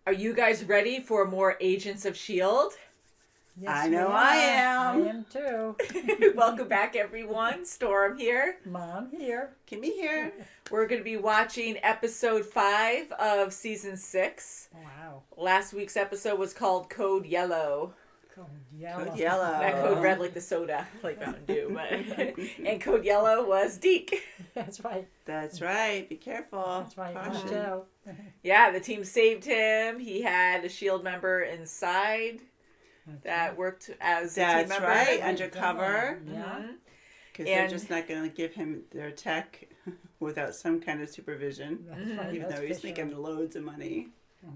Are you guys ready for more Agents of S.H.I.E.L.D.? Yes, I know I am. I am too. Welcome back, everyone. Storm here. Mom here. Kimmy here. We're going to be watching episode 5 of season 6. Wow. Last week's episode was called Code Yellow. Code Yellow. Code Yellow. Not Code Red like the soda, like Mountain Dew. But and Code Yellow was Deke. That's right. That's right. Be careful. That's right. Caution. Watch out. Yeah, the team saved him. He had a S.H.I.E.L.D. member inside that worked as a team That's member. right. Undercover. Yeah. Because they're just not going to give him their tech without some kind of supervision. That's right. Even That's though he's for making sure. loads of money.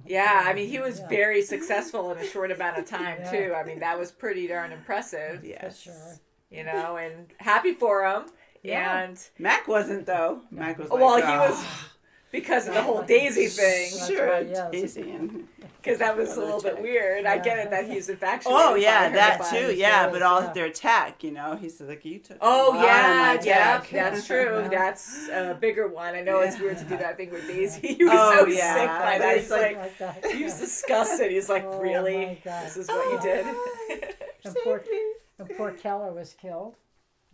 Yeah, I mean, he was very successful in a short amount of time, Yeah. too. I mean, that was pretty darn impressive, Yes. For sure. you know, and happy for him. Yeah. And, Mac wasn't, though. Mac was like, well, he "Oh, was, because of the whole Daisy thing, That's sure, right, yes. Daisy and... because that was a little bit weird. I get it that he's infatuated Oh, by yeah, her, that but- too. Yeah, is, but all yeah. their tech, you know, he's like, you took Oh, a lot yeah, of my yeah, tech. that's true. Yeah. That's a bigger one. I know it's weird to do that thing with Daisy. He was Oh, so yeah. sick by that. It's He's like- like, that. he was disgusted. He's like, Oh, really? my God. This is what you did? And poor Keller was killed.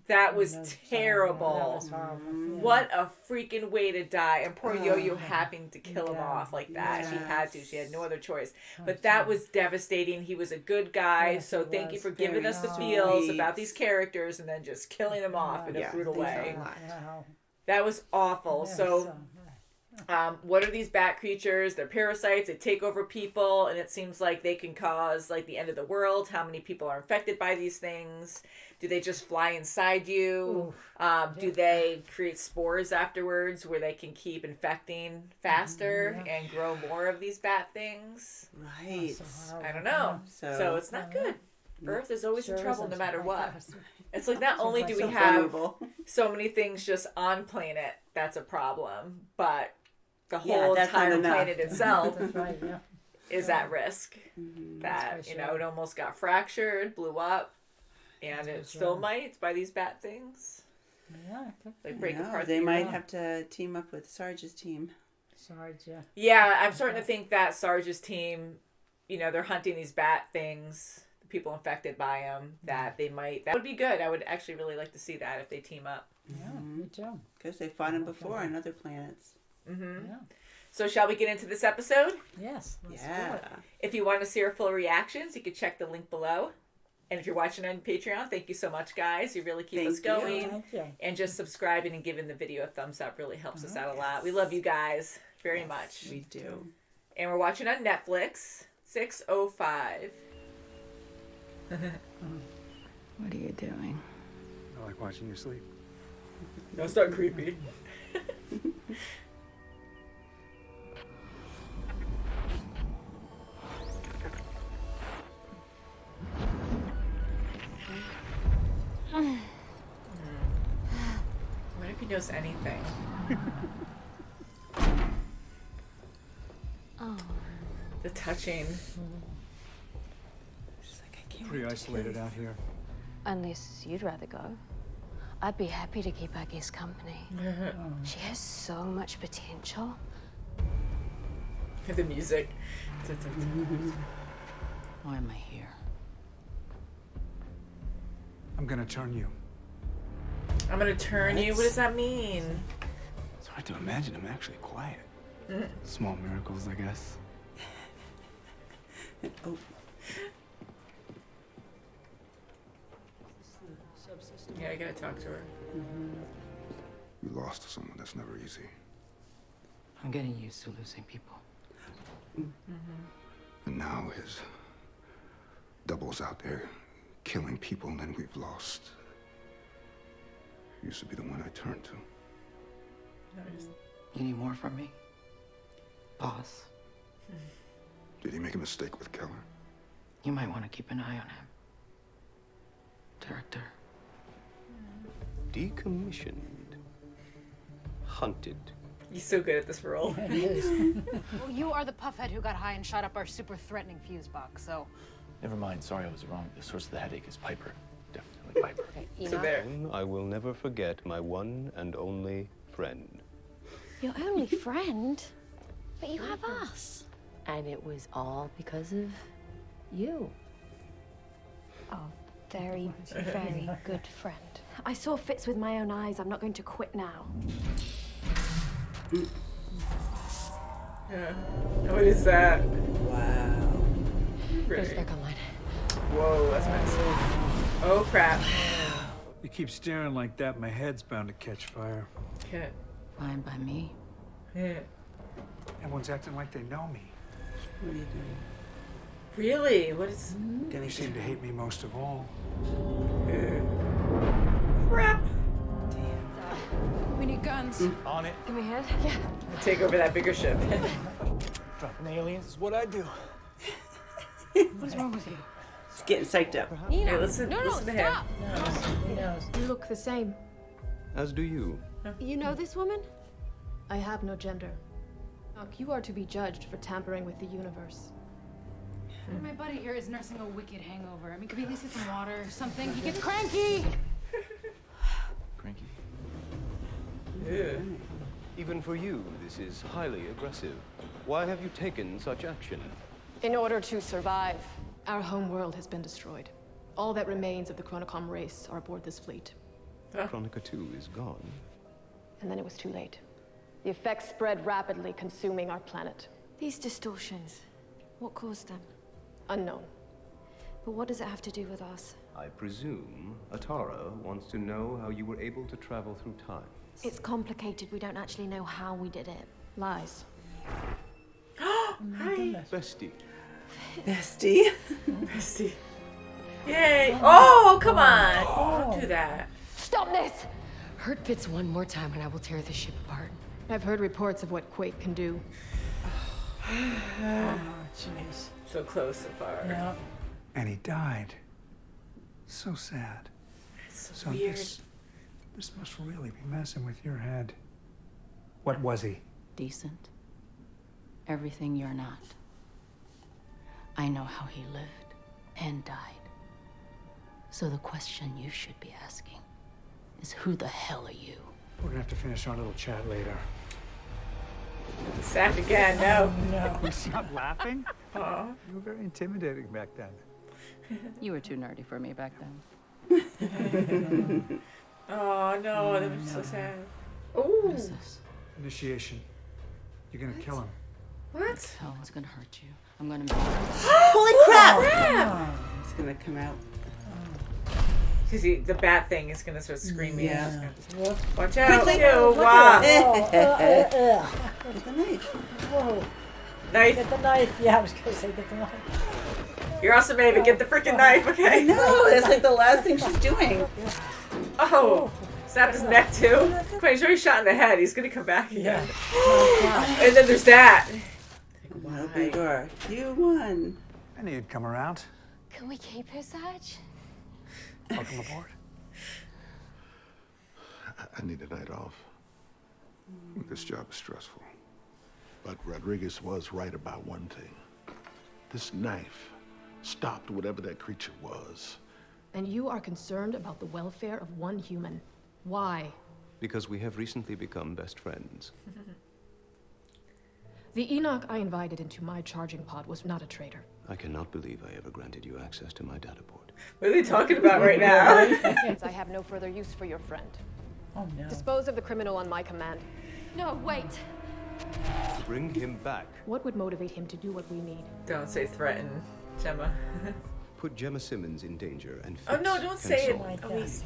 That was That terrible. was horrible. Yeah. What a freaking way to die. And poor Yo-Yo having to kill him Yeah. off like that. She had to. She had no other choice. Oh, But that was devastating. He was a good guy. Yes, So he thank you was. for giving Very us the sweet. feels about these characters and then just killing them off in a Yeah, brutal these way. are- Wow. That was awful. Yeah, So what are these bat creatures? They're parasites. They take over people, and it seems like they can cause like the end of the world. How many people are infected by these things? Do they just fly inside you? Do they create spores afterwards where they can keep infecting faster and grow more of these bat things? Right. I don't know. So- So it's not good. Earth is always in trouble no matter what. Yes. It's like not only do we So have vulnerable. so many things just on planet that's a problem, but the Yeah, whole that's not entire enough. planet itself That's right, yeah. is at risk. That, That's for you know, sure. it almost got fractured, blew up, and it for still sure. might by these bat things. Yeah. They break No, apart. they the might earth. have to team up with Sarge's team. Sarge, yeah. Yeah, I'm starting to think that Sarge's team, you know, they're hunting these bat things, the people infected by them, that they might, that would be good. I would actually really like to see that if they team up. Yeah, me too. Because they fought him before on other planets. Yeah. So shall we get into this episode? Yes. Let's do Yeah. it. If you want to see our full reactions, you can check the link below. And if you're watching on Patreon, thank you so much, guys. You really keep Thank us going. you. Thank you. And just subscribing and giving the video a thumbs up really helps us out a lot. We love you guys very much. We do. And we're watching on Netflix, 6:05. What are you doing? I like watching you sleep. That's not creepy. What if he knows anything? Oh, The touching. She's like, I can't. Pretty isolated out here. unless you'd rather go. I'd be happy to keep our guest company. She has so much potential. The music. Why am I here? I'm gonna turn you. I'm gonna turn you. What does that mean? It's hard to imagine him actually quiet. Small miracles, I guess. Oh, Yeah, I gotta talk to her. You lost someone. That's never easy. I'm getting used to losing people. And now his double's out there killing people, and then we've lost. He used to be the one I turned to. You need more from me? Boss, Did he make a mistake with Keller? you might want to keep an eye on him. Director. Decommissioned. Hunted. He's so good at this role. Well, you are the puffhead who got high and shot up our super threatening fuse box, so... Never mind. Sorry, I was wrong. The source of the headache is Piper. Definitely Piper. So there. I will never forget my one and only friend. Your only friend? But you have us. And it was all because of you. Oh, very, very good friend. I saw Fitz with my own eyes. I'm not going to quit now. Yeah. What is that? Wow. Goes back online. Whoa, that's nice. Oh crap. You keep staring like that, my head's bound to catch fire. Okay. Fine by me. Yeah. Everyone's acting like they know me. What are you doing? Really? What is? They seem to hate me most of all. Crap. We need guns. On it. Can we head? Yeah. Take over that bigger ship. Dropping aliens is what I do. What's wrong with you? It's getting psyched up. Hey, listen to him. Stop. He knows. You look the same. As do you. You know this woman? I have no gender. Look, you are to be judged for tampering with the universe. My buddy here is nursing a wicked hangover. I mean, could we at least get some water or something? He gets cranky. Cranky. Yeah. Even for you, this is highly aggressive. Why have you taken such action? In order to survive, our home world has been destroyed. All that remains of the Chronicom race are aboard this fleet. Chronica 2 is gone. And then it was too late. The effects spread rapidly, consuming our planet. These distortions, what caused them? Unknown. But what does it have to do with us? I presume Atara wants to know how you were able to travel through time. It's complicated. We don't actually know how we did it. Lies. Hi. Bestie. Bestie. Bestie. Yay. Oh, come on. Don't do that. Stop this! Hurt Fitz one more time and I will tear this ship apart. I've heard reports of what Quake can do. Oh, jeez. So close so far. Yeah. And he died. So sad. It's So weird. this must really be messing with your head. What was he? Decent. Everything you're not. I know how he lived and died. So the question you should be asking is who the hell are you? We're gonna have to finish our little chat later. Sack again. No. No. You stop laughing? You were very intimidating back then. You were too nerdy for me back then. Oh no, that was so sad. What Oh. is this? Initiation. You're gonna kill him. What? Hell, it's gonna hurt you. I'm gonna Holy crap! It's gonna come out. Because the bat thing is gonna start screaming. Yeah. Watch out! Quickly. Ew, wow. Get the knife. Whoa. Knife. Get the knife. Yeah, I was gonna say get the knife. You're awesome, baby. Get the freaking knife, okay? No, that's like the last thing she's doing. Oh, snap his neck too. Come on, he's already shot in the head. He's gonna come back again. And then there's that. Well, big door. You won. I knew you'd come around. Can we keep her, Sarge? Welcome aboard. I need a night off. This job is stressful. But Rodriguez was right about one thing. This knife stopped whatever that creature was. And you are concerned about the welfare of one human. Why? Because we have recently become best friends. The Enoch I invited into my charging pod was not a traitor. I cannot believe I ever granted you access to my data board. What are they talking about right now? I have no further use for your friend. Oh no. Dispose of the criminal on my command. No, wait. Bring him back. What would motivate him to do what we need? Don't say threaten, Gemma. Put Gemma Simmons in danger and Oh no, Fitz don't can say it. solve Oh, he's...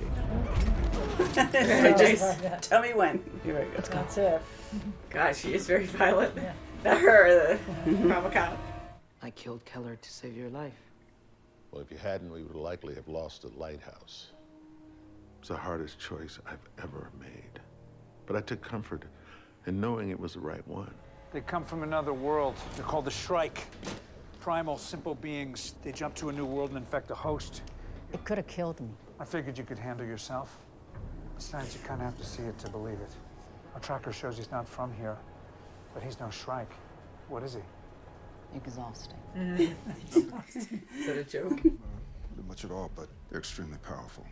Just tell me when. Here we go. That's it. God, she is very violent. Not her, the drama cop. I killed Keller to save your life. Well, if you hadn't, we would likely have lost the lighthouse. It's the hardest choice I've ever made. But I took comfort in knowing it was the right one. They come from another world. They're called the Shrike. Primal, simple beings. They jump to a new world and infect a host. It could have killed me. I figured you could handle yourself. Besides, you kind of have to see it to believe it. Our tracker shows he's not from here, but he's no Shrike. What is he? Exhausting. Is that a joke? Not much at all, but they're extremely powerful.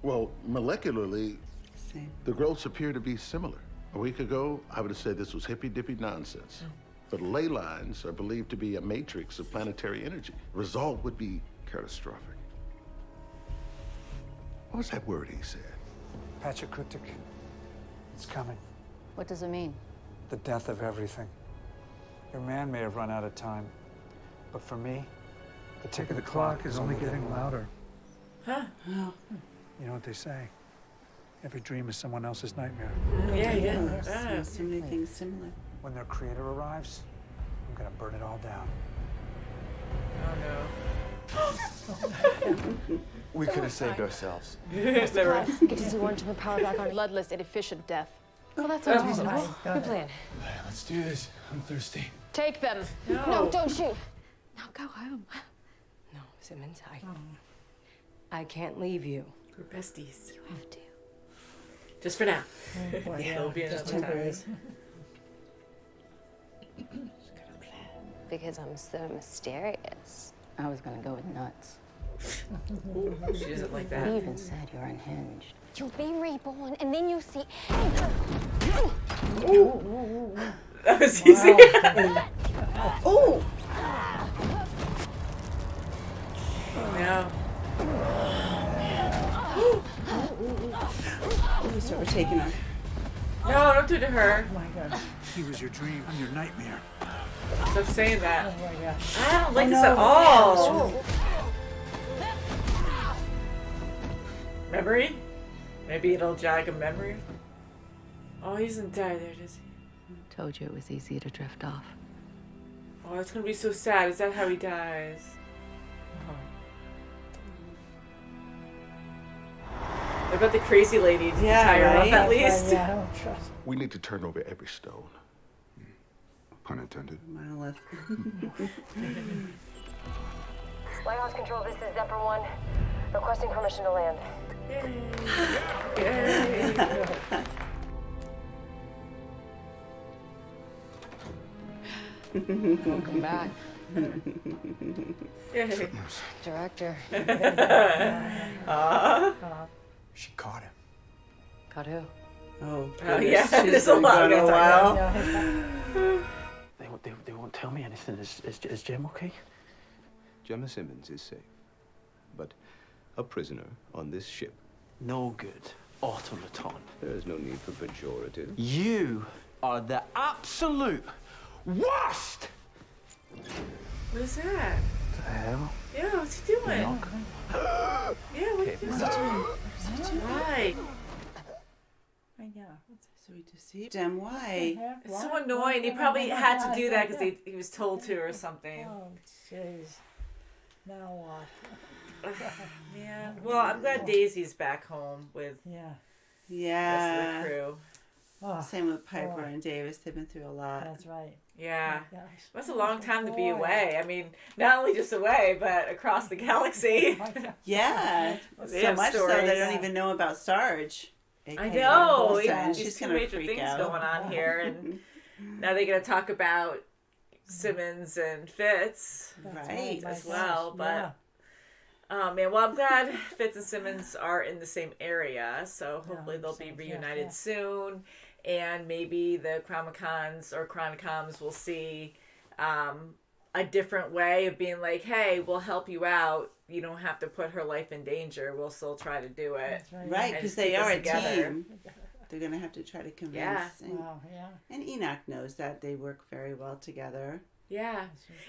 Well, molecularly, Same. the growths appear to be similar. A week ago, I would have said this was hippy-dippy nonsense. But ley lines are believed to be a matrix of planetary energy. Result would be catastrophic. What was that word he said? Pachacryptic. It's coming. What does it mean? The death of everything. Your man may have run out of time, but for me, the tick of the clock is only getting louder. Huh? You know what they say? Every dream is someone else's nightmare. Yeah. So many things similar. When their creator arrives, I'm gonna burn it all down. Oh no. We could have saved ourselves. Get us one to power back on bloodless and efficient death. Well, that's Oh, reasonable. Good plan. Let's do this. I'm thirsty. Take them. No. Don't shoot. Now go home. No, Simmons, I can't leave you. We're besties. You have to. Just for now. Oh, boy, It'll be just another temporary. time. Because I'm so mysterious. I was gonna go with nuts. She doesn't like He that. even said you're unhinged. You'll be reborn, and then you'll see. That was easy. Oh! No. So we're taking her. No, don't do it to her. Oh my God. He was your dream. I'm your nightmare. Stop saying that. Oh my God. I don't like this at all. Memory? Maybe it'll jog a memory. Oh, he doesn't die there, does he? Told you it was easy to drift off. Oh, it's gonna be so sad. Is that how he dies? What about the crazy lady? Did you tie her up at least? Yeah, I don't trust. We need to turn over every stone. Pun intended. Monolith. Lighthouse Control, this is Zephyr 1. Requesting permission to land. Yay. Welcome back. Yay. Director. She caught him. Got who? Oh, Yeah, she's there's a been lot gone a of while. They won't tell me anything. Is Jem okay? Gemma Simmons is safe, but a prisoner on this ship. No good. Automaton. There is no need for pejorative. You are the absolute worst! What is that? The hell? Yeah, what's he doing? Knock. Yeah, what is he doing? Right. Yeah. So we deceived him. Why? It's so annoying. He probably had to do that because he was told to or something. Oh, jeez. Now what? Man. Well, I'm glad Daisy's back home with Yeah. the rest of the crew. Oh, Same with Piper boy. and Davis. They've been through a lot. That's right. Yeah. Gosh. That's a long time to be Boy. away. I mean, not only just away, but across the galaxy. Yeah. They So have much so they stories. don't even know about Sarge. I aka know. Coulson. These She's two gonna major freak things out. going on here, and now they're going to talk about Simmons and Fitz Right. as well. But oh man, well I'm glad Fitz and Simmons are in the same area, so hopefully they'll be reunited soon, and maybe the Chronicons or Chronicoms will see a different way of being like, hey, we'll help you out. You don't have to put her life in danger. We'll still try to do it. Right, because they are a team. They're going to have to try to convince. Yeah. And, and Enoch knows that they work very well together. Yeah.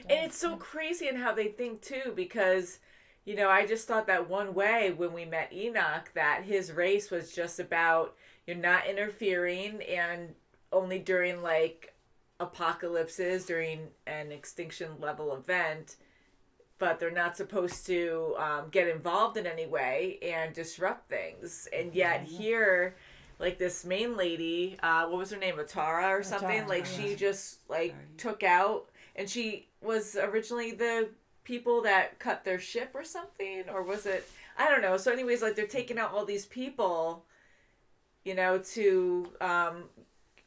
And it's so crazy in how they think too, because, you know, I just thought that one way when we met Enoch, that his race was just about you're not interfering, and only during like apocalypses, during an extinction level event, but they're not supposed to get involved in any way and disrupt things. And yet here, like this main lady, what was her name, Atara or something? Atara, Like she just like took out, and she was originally the people that cut their ship or something, or was it? I don't know. So anyways, like they're taking out all these people, you know, to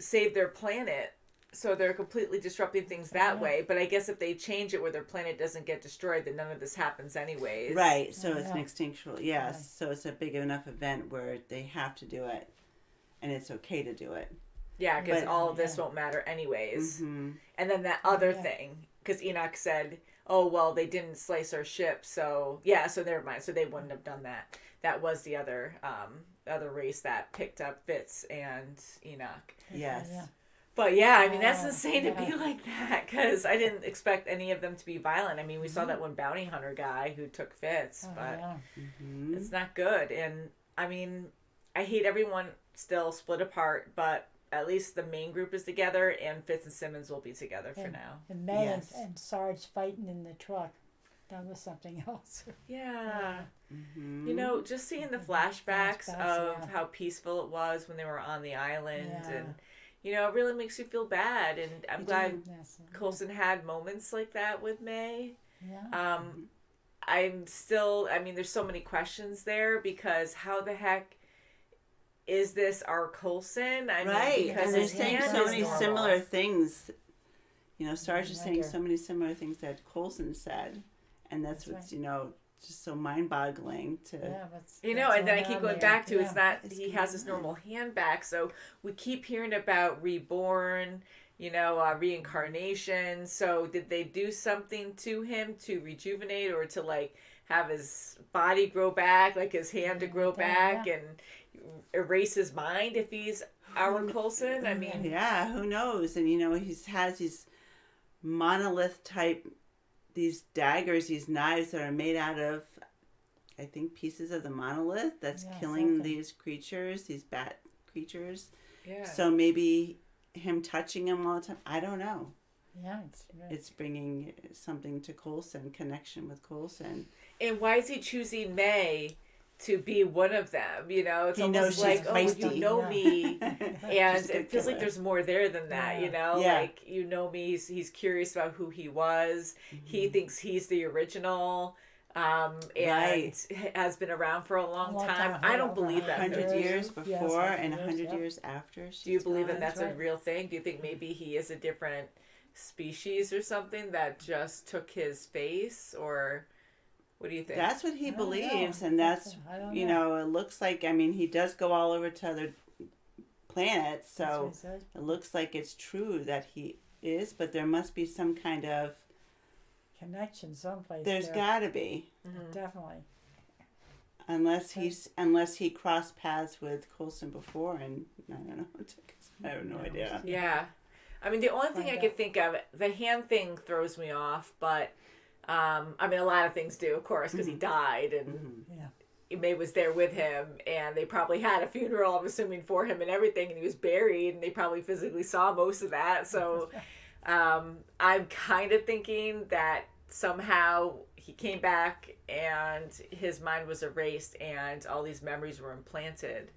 save their planet. So they're completely disrupting things that way. But I guess if they change it where their planet doesn't get destroyed, then none of this happens anyways. Right. So it's an extinctual. Yes. So it's a big enough event where they have to do it, and it's okay to do it. Yeah, because But- all of this won't matter anyways. Mm-hmm. And then that other thing, because Enoch said, oh, well, they didn't slice our ship, so, yeah, so never mind. So they wouldn't have done that. That was the other race that picked up Fitz and Enoch. Yes. Yeah. But yeah, I mean, that's insane to be like that, because I didn't expect any of them to be violent. I mean, we saw that one bounty hunter guy who took Fitz, but Mm-hmm. it's not good. And, I mean, I hate everyone still split apart, but at least the main group is together, and Fitz and Simmons will be together for now. And May and Sarge fighting in the truck. That was something else. Yeah. Mm-hmm. You know, just seeing the flashbacks of yeah. how peaceful it was when they were on the island, Yeah. and you know, it really makes you feel bad. And I'm You glad do. Coulson had moments like that with May. Yeah. I'm still, I mean, there's so many questions there, because how the heck is this our Coulson? I Right, mean, because and they're his saying hand so is many normal. similar things. You know, Sarge is saying wonder. so many similar things that Coulson said, and that's what's you know just so mind-boggling to. Yeah, You know, what's and then I going keep on going there. back to it's Yeah. not he has his normal hand back, so we keep hearing about reborn, you know, reincarnation. So did they do something to him to rejuvenate, or to like have his body grow back, like his hand to grow back, and erase his mind if he's our Coulson? I mean, Yeah, who knows? And you know, he has these monolith type, these daggers, these knives that are made out of, I think, pieces of the monolith that's killing these creatures, these bat creatures. Yeah. So maybe him touching them all the time. I don't know. Yeah, It's bringing something to Coulson, connection with Coulson. And why is he choosing May to be one of them? You know, it's He almost knows like, she's oh, feisty. you know me. And She's a good it feels like killer. there's more there than that, you know? Yeah. Like, you know me, he's curious about who he was. Mm-hmm. He thinks he's the original, and has been around for a long time. I don't believe that. 100 though. years before and 100 years after. Do you believe gone. that that's a real thing? Do you think maybe he is a different species or something that just took his face? Or what do you think? That's what he don't believes, know. and that's, I don't you know. know, it looks like, I mean, he does go all over to other planets, That's so what he says. it looks like it's true that he is, but there must be some kind of, Connection someplace. there's there. got to be, Definitely. unless he crossed paths with Coulson before, and I don't know, I have no idea. Yeah. I mean, the only thing I could think of, the hand thing throws me off, but, I mean, a lot of things do, of course, because he died, and May was there with him, and they probably had a funeral, I'm assuming, for him and everything, and he was buried, and they probably physically saw most of that, so I'm kind of thinking that somehow he came back, and his mind was erased, and all these memories were implanted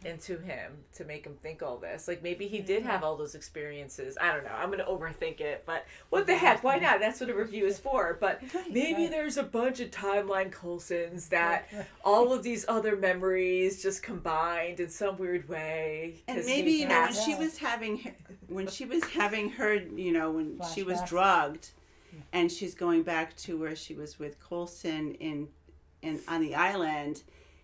into him to make him think all this. Like, maybe he did have all those experiences. I don't know. I'm going to overthink it, but what the heck? Why not? That's what a review is for. But maybe there's a bunch of timeline Coulsons that all of these other memories just combined in some weird way. And maybe, you know, when she was having her, you know, when she was Flashbacks. drugged, and she's going back to where she was with Coulson in on the island,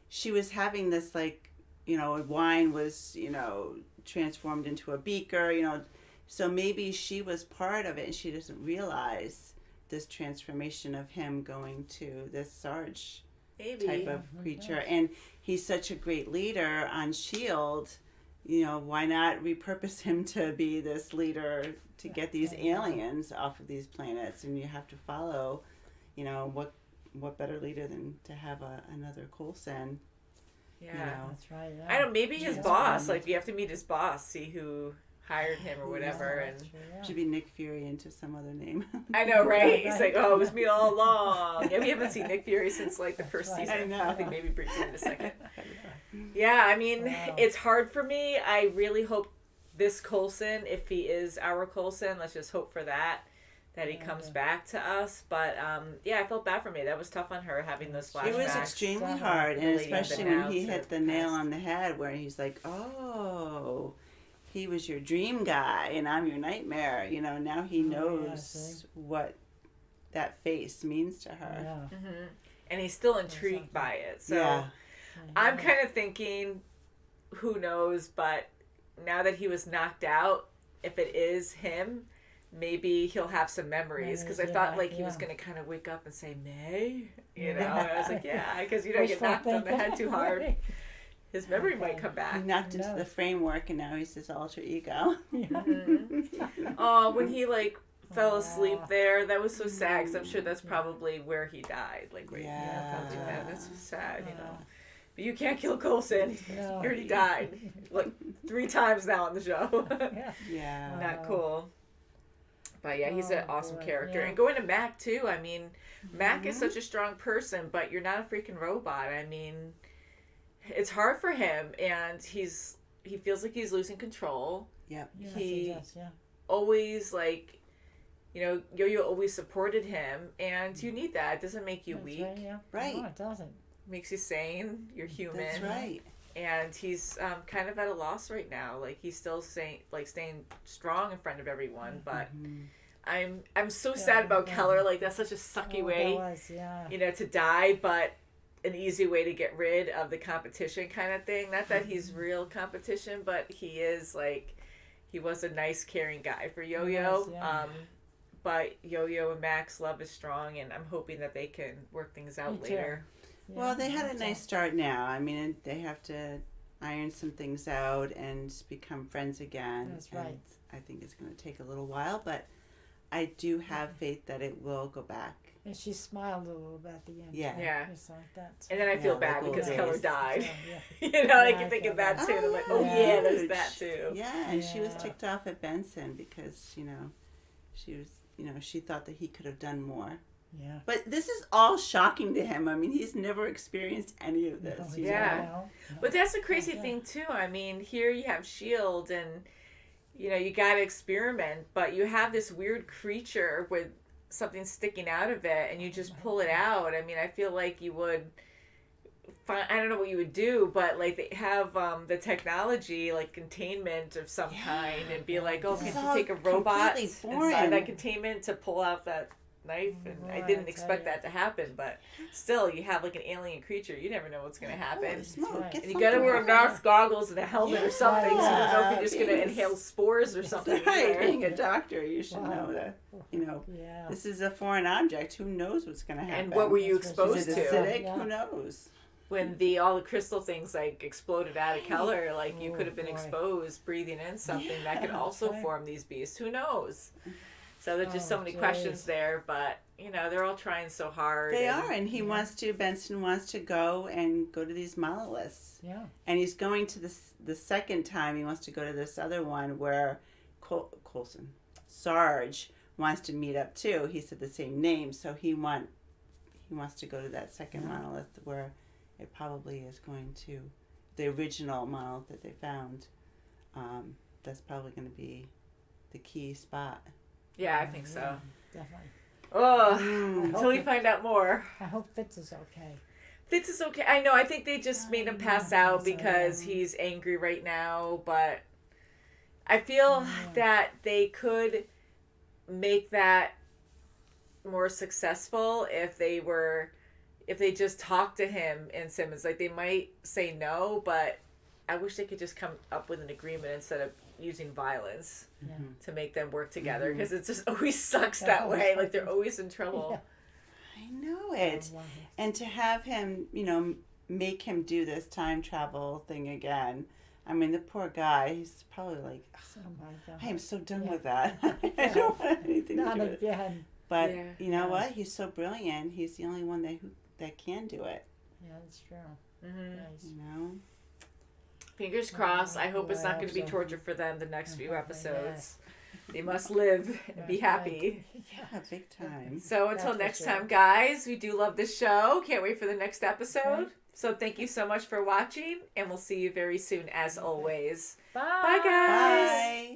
she was having this, like, you know, wine was, you know, transformed into a beaker, you know, so maybe she was part of it, and she doesn't realize this transformation of him going to this Sarge type of creature. And he's such a great leader on S.H.I.E.L.D., you know, why not repurpose him to be this leader to get these aliens off of these planets? And you have to follow, you know, what better leader than to have another Coulson. Yeah, you know. That's right. Yeah. I don't. Maybe his boss. Like, you have to meet his boss, see who hired him or whatever. Yeah, and should be Nick Fury into some other name. I know, right? He's like, oh, it was me all along. Yeah, we haven't seen Nick Fury since like the first season. I know. I think maybe briefly in the second. Yeah, I mean, it's hard for me. I really hope this Coulson, if he is our Coulson, let's just hope for that he comes back to us. But yeah, I felt bad for me. That was tough on her, having those flashbacks. It was extremely hard, and relating especially them when now he to hit the nail on the head, where he's like, "Oh, he was your dream guy, and I'm your nightmare." You know, now he knows what that face means to her. Yeah. Mm-hmm. And he's still intrigued by it. So Yeah. I'm kind of thinking, who knows, but now that he was knocked out, if it is him, maybe he'll have some memories. Because I thought like he was going to kind of wake up and say, May? You know? And I was like, yeah, because you don't get knocked on the head too hard. His memory might come back. He knocked into the framework, and now he's his alter ego. Oh, when he like fell asleep there, that was so sad. Because I'm sure that's probably where he died. Like, right, that's so sad, you know. But you can't kill Coulson. He already died. Like 3 times now on the show. Not cool. But yeah, he's an awesome character. And going to Mac too. I mean, Mac is such a strong person, but you're not a freaking robot. I mean, it's hard for him, and he feels like he's losing control. Yep. Yes, He does, always like, you know, Yo-Yo always supported him, and you need that. It doesn't make you weak. Right. No, it doesn't. Makes you sane. You're human. That's right. And he's kind of at a loss right now. Like he's still staying strong in front of everyone, but I'm so sad about Keller. Like that's such a sucky way, you know, to die, but an easy way to get rid of the competition kind of thing. Not that he's real competition, but he is like, he was a nice, caring guy for Yo-Yo. But Yo-Yo and Mac's love is strong, and I'm hoping that they can work things out later. Well, they had a nice start now. I mean, they have to iron some things out and become friends again. That's right. And I think it's going to take a little while, but I do have faith that it will go back. And she smiled a little bit at the end. Yeah. Just like that. And then I feel bad because Keller died. Yeah. You know, like you think of that too. I'm like, oh yeah, there's that too. Yeah, and she was ticked off at Benson because, you know, she was, you know, she thought that he could have done more. Yeah. But this is all shocking to him. I mean, he's never experienced any of this. But that's the crazy thing too. I mean, here you have S.H.I.E.L.D. and, you know, you got to experiment, but you have this weird creature with something sticking out of it and you just pull it out. I mean, I feel like you would find, I don't know what you would do, but like they have the technology, like containment of some kind, and be like, oh, can you take a robot inside that containment to pull out that knife? And I didn't expect that to happen, but still, you have like an alien creature. You never know what's going to happen. And you got to wear a mask, goggles, and a helmet or something, so you don't know if you're just going to inhale spores or something. Right. Being a doctor, you should know that, you know, this is a foreign object. Who knows what's going to happen? And what were you exposed to? Acidic? Who knows? When all the crystal things like exploded out of Keller, like you could have been exposed breathing in something that could also form these beasts. Who knows? So there's just so many questions there, but you know they're all trying so hard. They are, and he wants to. Benson wants to go to these monoliths. Yeah. And he's going to the second time. He wants to go to this other one where Coulson, Sarge wants to meet up too. He said the same name, so he wants to go to that second monolith where it probably is going to the original monolith that they found. That's probably going to be the key spot. Yeah, I think so. Definitely. Oh, until we find out more. I hope Fitz is okay. Fitz is okay. I know. I think they just made him pass out because he's angry right now. But I feel that they could make that more successful if they just talked to him and Simmons. Like they might say no, but I wish they could just come up with an agreement instead of using violence to make them work together, because it just always sucks that way. Like they're always in trouble. I know it. And to have him, you know, make him do this time travel thing again. I mean, the poor guy, he's probably like, I am so done with that. I don't want anything to do with it. But you know what? He's so brilliant. He's the only one that can do it. Yeah, that's true. You know? Fingers crossed. I hope it's not going to be torture for them the next few episodes. They must live and be happy. Yeah, big time. So until next time, guys, we do love this show. Can't wait for the next episode. So thank you so much for watching, and we'll see you very soon as always. Bye. Bye, guys. Bye.